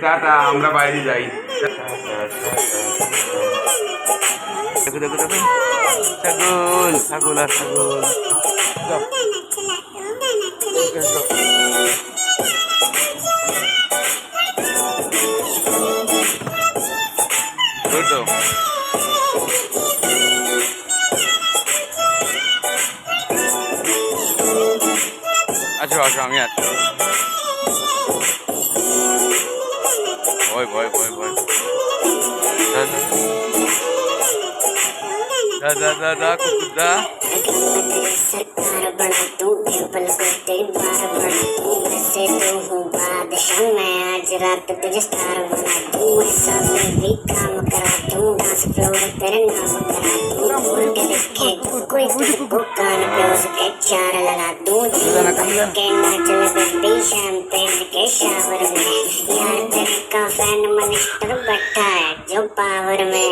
Tata, আমরা বাইরে যাই। দেখো দেখো দেখো, ছাগল ছাগল আর ছাগল। আসো আসো, আমি আছি। ভয় ভয় ভয় ভয়। Da da da da da. सरकार बना तू टेबल को तेरी बार बना तू वैसे तो हूँ बादशाह मैं आज रात तुझे स्टार बना दूँ ऐसा मैं भी काम करा दूँ डांस फ्लोर तेरे नाम करा दूँ घूर के देखे कोई तुझको कान पे उसके चार लगा दूँ के नाच ले बेबी शैंपेन के शावर में यार तेरे का फैन मिनिस्टर बैठा है जो पावर में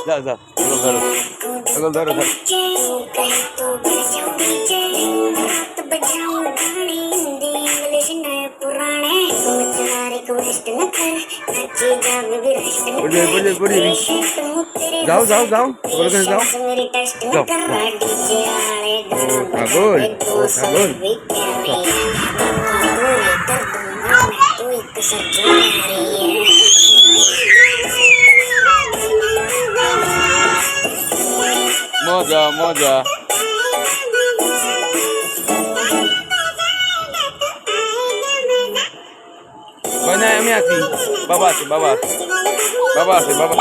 যাও যাও, ধরো ধরো ধরো ধরো। যাও যাও যাও, যাও ছাগল ছাগল। মজা মজা। না আমি আছি, বাবা আছে বাবা আছে বাবা আছে বাবা।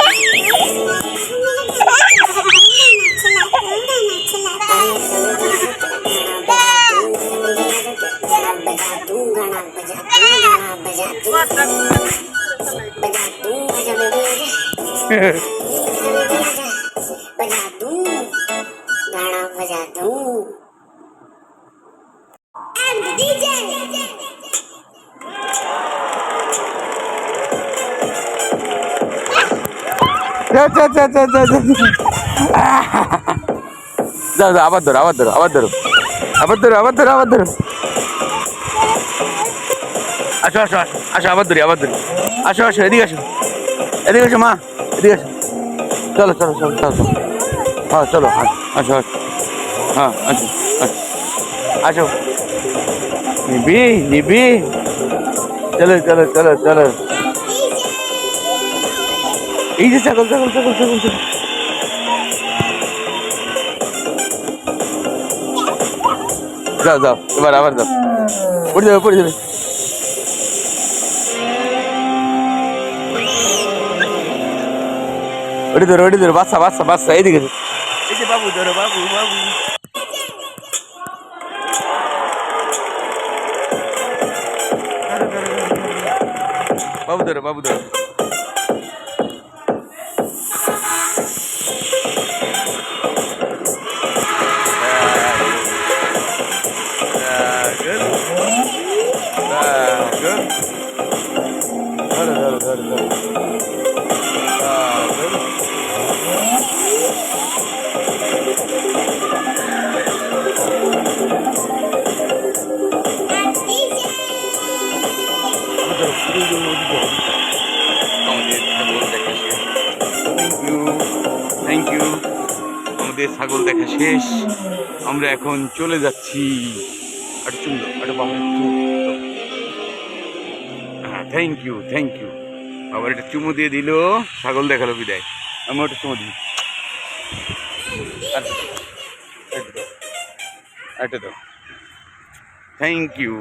যাও যাও, আবার ধরো আবার ধরো আবার ধরো আবার ধরো আবার ধরো আবার ধরো। আসো আসো আসো আসো, আবার ধরি আবার ধরি। আসো আসো, এদিকে আসো এদিকে আসো মা, এদিকে আসো। চলো চলো চলো চলো, হ্যাঁ চলো আসো আসো, হ্যাঁ আসো আসো আসো। নিবি নিবি, চলো চলো চলো চলো। এই যে ছাগল ছাগল ছাগল ছাগল ছাগল। যাও যাও, এবার আবার যাও, পড়ে যাবে পড়ে যাবে। ওটি ধরো ওটি ধরো, বাচ্চা বাচ্চা বাচ্চা, এইদিকে এই যে বাবু ধরো বাবু বাবু। বাবু ধরো বাবু ধরো। ধরো ধরো ধরো ধরো। Thank you. আমাদের ছাগল দেখা শেষ, আমরা এখন চলে যাচ্ছি। আর চুমলো আরে বাবা, হ্যাঁ থ্যাংক ইউ থ্যাংক ইউ। আবার একটা চুমু দিয়ে দিল, ছাগল দেখালো বিদায়। আমি ওটা চুমু দিই, এটা দাও, থ্যাংক ইউ।